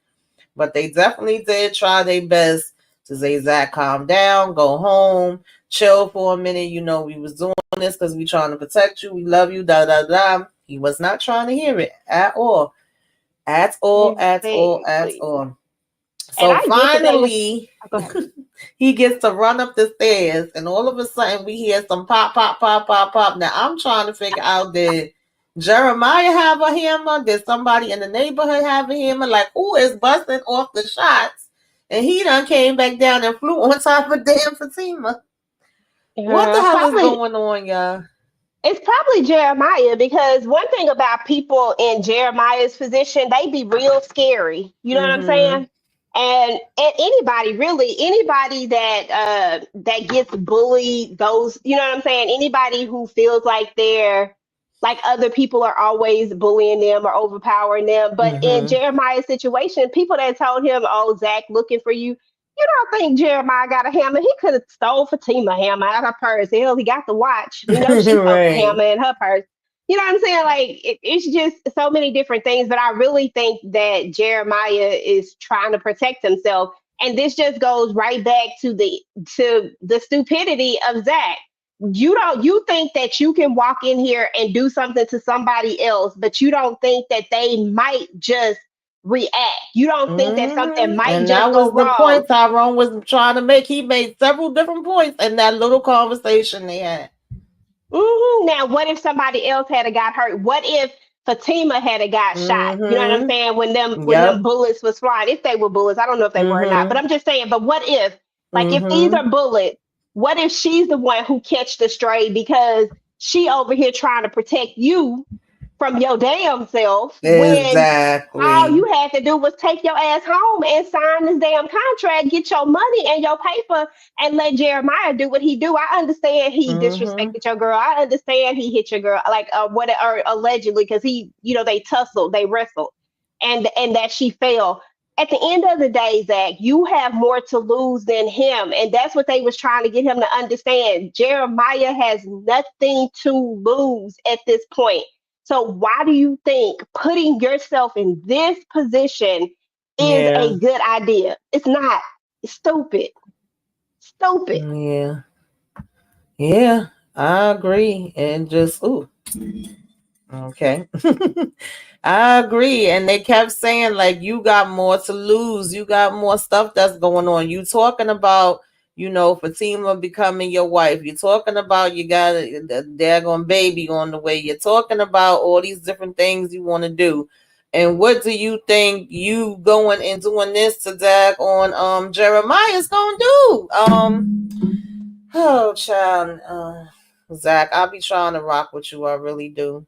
But they definitely did try their best to say, Zach, calm down, go home, chill for a minute. You know, we was doing this because we trying to protect you. We love you, da da da. He was not trying to hear it at all. At all, at all, at Exactly. all. And So I get because they was. finally, Oh, go ahead. he gets to run up the stairs, and all of a sudden we hear some pop, pop, pop, pop, pop. Now I'm trying to figure out, did Jeremiah have a hammer? Did somebody in the neighborhood have a hammer? Like, who is busting off the shots? And he done came back down and flew on top of damn Fatima. What the hell is Probably going on, y'all? it's probably Jeremiah, because one thing about people in Jeremiah's position, they be real scary. You know what I'm Mm-hmm. saying? And anybody really, anybody that gets bullied, those, you know what I'm saying? Anybody who feels like they're like other people are always bullying them or overpowering them. But in Mm-hmm. Jeremiah's situation, people that told him, "Oh, Zach looking for you," you don't think Jeremiah got a hammer? He could have stole Fatima hammer out of her purse. Hell, he got the watch. We know she took the Right. hammer in her purse. You know what I'm saying? Like it's just so many different things. But I really think that Jeremiah is trying to protect himself, and this just goes right back to the stupidity of Zach. You think that you can walk in here and do something to somebody else, but you don't think that they might just react. You don't think that something Mm-hmm. might And just that go was the wrong. point Tyrone was trying to make. He made several different points in that little conversation they had. Now, what if somebody else had got hurt? What if Fatima had got shot? You know what I'm Mm-hmm. saying? When them Yep. bullets was flying, if they were bullets, I don't know if they were or not. But Mm-hmm. I'm just saying. But what if, like, if these Mm-hmm. are bullets, what if she's the one who catch the stray because she over here trying to protect you from your damn self when all Exactly. you had to do was take your ass home and sign this damn contract, get your money and your paper, and let Jeremiah do what he do. I understand he Mm-hmm. disrespected your girl. I understand he hit your girl, like what or allegedly, because they tussled, they wrestled, and that she fell. At the end of the day, Zach, you have more to lose than him, and that's what they was trying to get him to understand. Jeremiah has nothing to lose at this point. So why do you think putting yourself in this position is Yeah. a good idea? It's not. It's stupid. Stupid. Yeah. Yeah. I agree. And just ooh, okay. I agree. And they kept saying, like, you got more to lose. You got more stuff that's going on. You talking about Fatima becoming your wife. You're talking about you got a daggone baby on the way. You're talking about all these different things you want to do. And what do you think you going and doing this to dag on Jeremiah's gonna do? Oh child, Zach, I'll be trying to rock with you, I really do.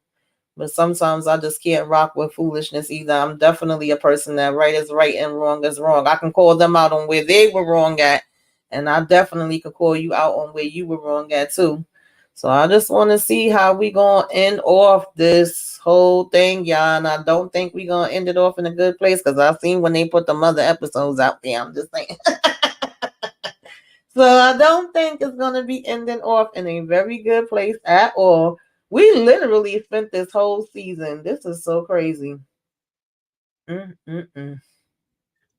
But sometimes I just can't rock with foolishness either. I'm definitely a person that right is right and wrong is wrong. I can call them out on where they were wrong at, and I definitely could call you out on where you were wrong at too. So I just want to see how we gonna end off this whole thing, y'all. And I don't think we gonna end it off in a good place because I've seen when they put the other episodes out there. I'm just saying. So I don't think it's gonna be ending off in a very good place at all. We literally spent this whole season. This is so crazy. Mm-mm-mm.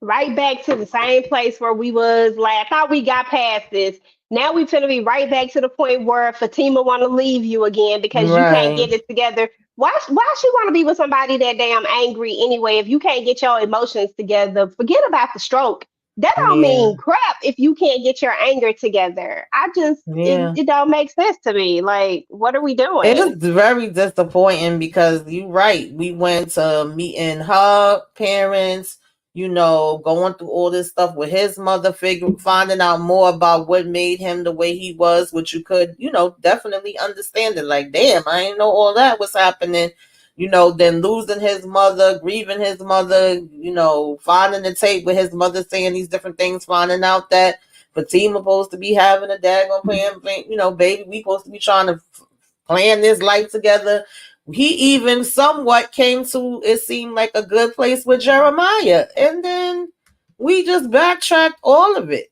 Right back to the same place where we was last. I thought we got past this. Now we finna be right back to the point where Fatima want to leave you again because you can't Right. get it together. Why she want to be with somebody that damn angry anyway? If you can't get your emotions together, forget about the stroke. That don't Yeah. mean crap if you can't get your anger together. I just Yeah. it don't make sense to me. Like, what are we doing? It's very disappointing because you're right. We went to meeting her parents, going through all this stuff with his mother, finding out more about what made him the way he was, which you could, definitely understand it. Like, damn, I didn't know all that was happening. Then losing his mother, grieving his mother, finding the tape with his mother saying these different things, finding out that Fatima supposed to be having a daggone plan, baby, we supposed to be trying to plan this life together. He even somewhat came to, it seemed like, a good place with Jeremiah. And then we just backtracked all of it.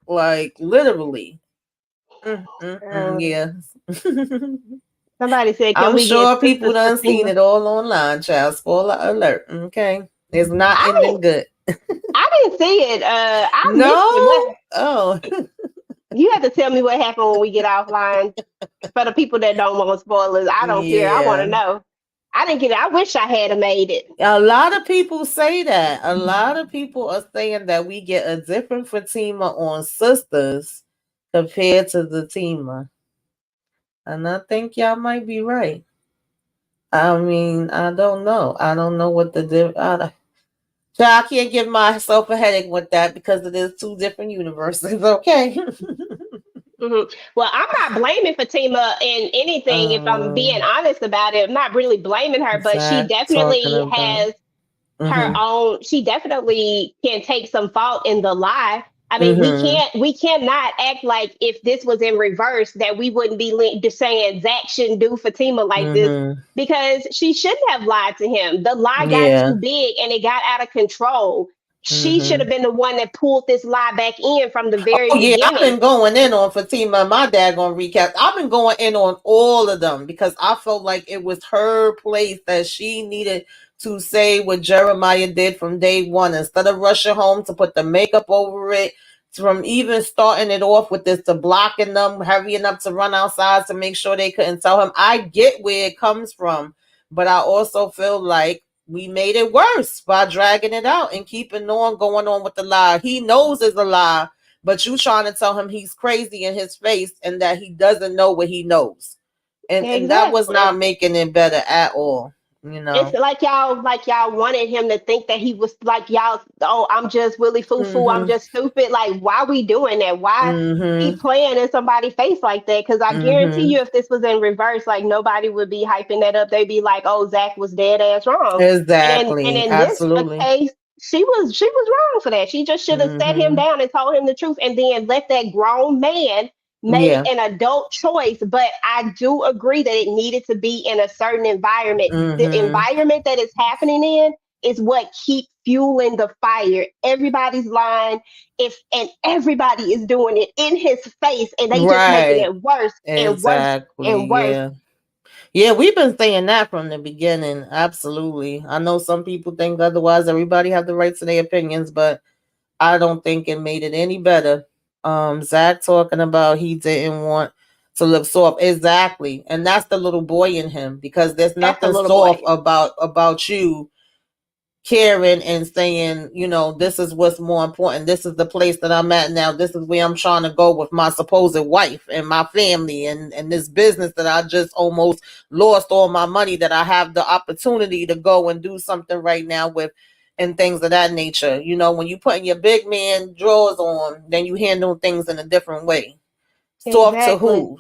Like, literally. Um, Yeah. Somebody said, "Can I'm we get sure people sisters done seen Fatima?" it all online, child. Spoiler alert. Okay. It's not I ending didn't. good. I didn't see it. I missed it. No? What Oh. you have to tell me what happened when we get offline for the people that don't want spoilers. I don't care. I want to Yeah. know. I didn't get it. I wish I had made it. A lot of people say that. A lot of people are saying that we get a different Fatima on Sisters compared to the Tima. And I think y'all might be right. I mean, I don't know. I don't know what the so I can't give myself a headache with that because it is two different universes. Okay. Well, I'm not blaming Fatima in anything. If I'm being um, honest about it, I'm not really blaming her, but she Zach talking definitely about. has her Mhm. own. She definitely can take some fault in the lie. I mean, Mhm. we cannot act like if this was in reverse that we wouldn't be just saying Zach shouldn't do Fatima like this Mhm. because she shouldn't have lied to him. The lie got Yeah. too big and it got out of control. She should have Mhm. been the one that pulled this lie back in from the very Oh yeah, I've beginning. been going in on Fatima. My dad gonna recap. I've been going in on all of them because I felt like it was her place that she needed to say what Jeremiah did from day one. Instead of rushing home to put the makeup over it, from even starting it off with this to blocking them, hurrying up to run outside to make sure they couldn't tell him. I get where it comes from, but I also feel like we made it worse by dragging it out and keeping on going on with the lie. He knows it's a lie, but you trying to tell him he's crazy in his face and that he doesn't know what he knows. And that was Exactly. not making it better at all, you It's know. like y'all wanted him to think that he was like y'all. Oh, I'm just Willie Foo Foo. I'm Mhm. just stupid. Like, why we doing that? Why keep Mhm. playing in somebody's face like that? Because I guarantee Mhm. you, if this was in reverse, like nobody would be hyping that up. They'd be like, "Oh, Zach was dead ass wrong." And Exactly. in this Absolutely. case, she was wrong for that. She just should have set him Mhm. down and told him the truth, and then let that grown man make Yeah. an adult choice. But I do agree that it needed to be in a certain environment. The Mhm. environment that it's happening in is what keeps fueling the fire. Everybody's lying, if and everybody is doing it in his face, and they just making Right. it worse and worse Exactly. and worse. Yeah. Yeah, we've been saying that from the beginning. Absolutely. I know some people think otherwise. Everybody have the right to their opinions, but I don't think it made it any better. Zach talking about he didn't want to look soft. Exactly. And that's the little boy in him because there's That's a nothing little soft boy. about you caring and saying, this is what's more important. This is the place that I'm at now. This is where I'm trying to go with my supposed wife and my family and this business that I just almost lost all my money, that I have the opportunity to go and do something right now with, and things of that nature. When you putting your big man drawers on, then you handle things in a different way. Soft to Exactly. who?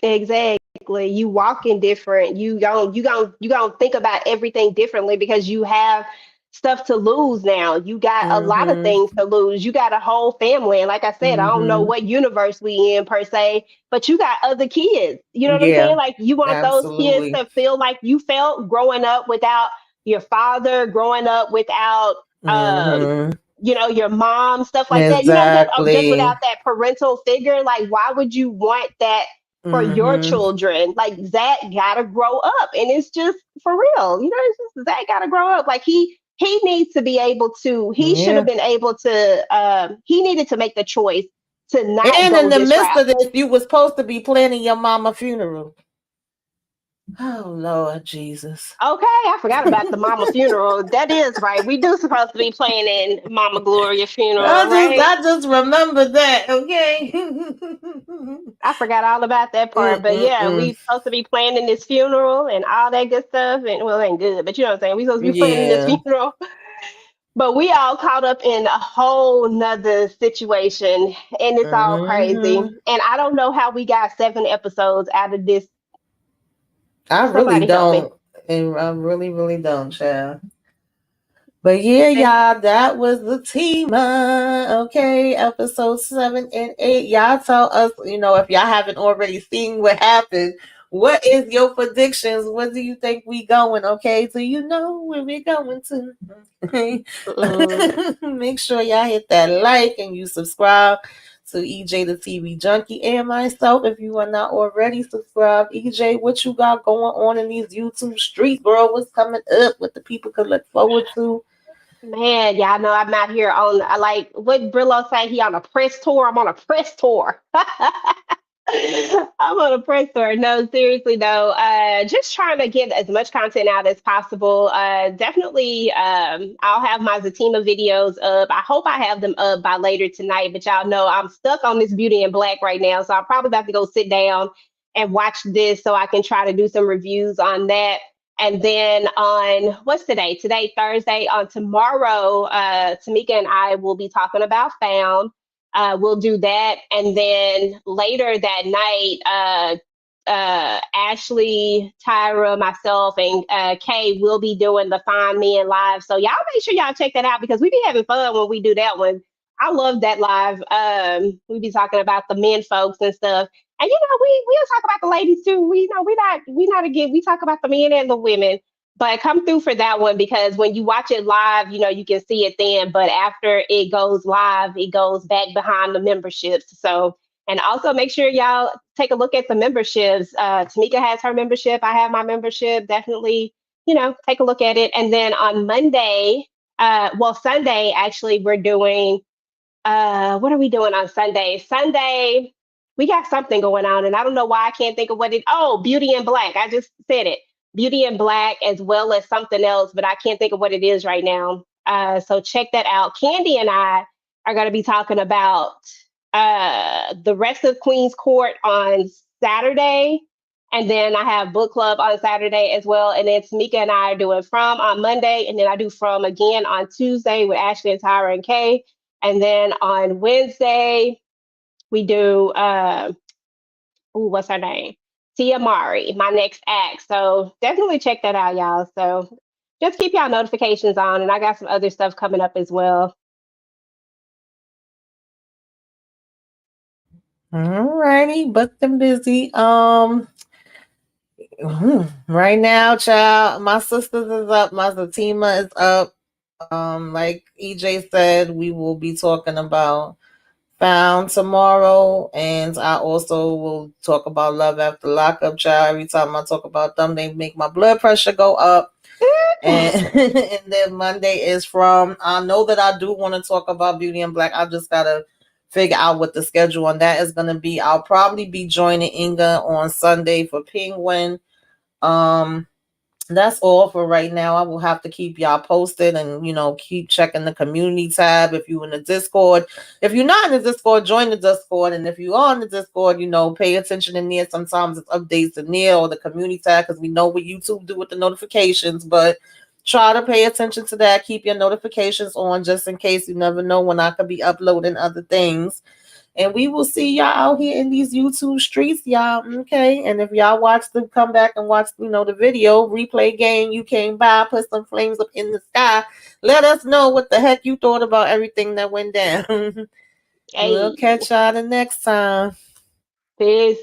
Exactly. You walking different. You gon' think about everything differently because you have stuff to lose now. You got a lot of Mm-hmm. things to lose. You got a whole family. And like I said, I don't know Mm-hmm. what universe we in per se, but you got other kids. You know what I'm Yeah, saying? Like you want those kids absolutely. to feel like you felt growing up without your father, growing up without um Mm-hmm. your mom, stuff like that. Just Exactly. without that parental figure. Like, why would you want that for your Mm-hmm. children? Like, Zach gotta grow up, and it's just for real. It's just Zach gotta grow up. Like he needs to be able to. He should have Yeah. been able to. He needed to make the choice to not And go in the this midst route. of this, you were supposed to be planning your mama funeral. Oh Lord Jesus. Okay, I forgot about the mama funeral. That is right. We do supposed to be planning Mama Gloria I funeral, just right? I just remembered that, okay? I forgot all about that part. But yeah, Mm-mm-mm. we supposed to be planning this funeral and all that good stuff. And well, it ain't good, but you know what I'm saying? We supposed to be planning this Yeah. funeral. But we all caught up in a whole nother situation and it's all crazy. Mm-hmm. And I don't know how we got 7 episodes out of this. I really Somebody help me. don't. And I really, really don't, child. But yeah, Eh, y'all, that was the Zatima. Okay, episode 7 and 8. Y'all tell us, if y'all haven't already seen what happened, what is your predictions? Where do you think we going? Okay, do you know where we going to? Okay. mm, Make sure y'all hit that like and you subscribe to EJ the TV Junkie and myself if you are not already subscribed. EJ, what you got going on in these YouTube streets, bro? What's coming up? What the people could look forward to? Man, y'all know I'm out here on like what Brillo say he on a press tour. I'm on a press tour. I'm on a press tour. No, seriously though. Just trying to get as much content out as possible. Definitely I'll have my Zatima videos up. I hope I have them up by later tonight, but y'all know I'm stuck on this Beauty in Black right now. So I'll probably have to go sit down and watch this so I can try to do some reviews on that. And then on what's today? Today, Thursday. On tomorrow, Tamika and I will be talking about Found. We'll do that, and then later that night, Ashley, Tyra, myself, and Kay will be doing the Find Men live. So y'all make sure y'all check that out because we be having fun when we do that one. I love that live. We be talking about the men folks and stuff. And we'll talk about the ladies too. We not again. We talk about the men and the women, but come through for that one because when you watch it live, you can see it then. But after it goes live, it goes back behind the memberships. So and also make sure y'all take a look at the memberships. Tamika has her membership. I have my membership. Definitely, take a look at it. And then on Monday, Sunday actually, we're doing what are we doing on Sunday? Sunday, we got something going on, and I don't know why I can't think of what it. Oh, Beauty in Black. I just said it. Beauty in Black, as well as something else, but I can't think of what it is right now. So check that out. Candy and I are going to be talking about the rest of Queen's Court on Saturday. And then I have book club on Saturday as well. And then Tamika and I are doing From on Monday. And then I do From again on Tuesday with Ashley and Tyra and Kay. And then on Wednesday, we do what's her name? Tia Mari, my next act. So definitely check that out, y'all. So just keep y'all notifications on, and I got some other stuff coming up as well. Alrighty, but them busy. Right now, child, my sisters is up, my Zatima is up. Like EJ said, we will be talking about Found tomorrow, and I also will talk about Love After Lockup, child. Every time I talk about them, they make my blood pressure go up. And and then Monday is From. I know that I do want to talk about Beauty in Black. I just gotta figure out what the schedule on that is gonna be. I'll probably be joining Inga on Sunday for Penguin. Um That's all for right now. I will have to keep y'all posted and keep checking the community tab if you're in the Discord. If you're not in the Discord, join the Discord. And if you are in the Discord, pay attention in there. Sometimes it's updates in there or the community tab because we know what YouTube do with the notifications, but try to pay attention to that. Keep your notifications on just in case. You never know when I could be uploading other things. And we will see y'all out here in these YouTube streets, y'all. Okay. And if y'all watch them, come back and watch, the video replay game you came by, put some flames up in the sky. Let us know what the heck you thought about everything that went down. We'll Hey, catch y'all the next time. peace.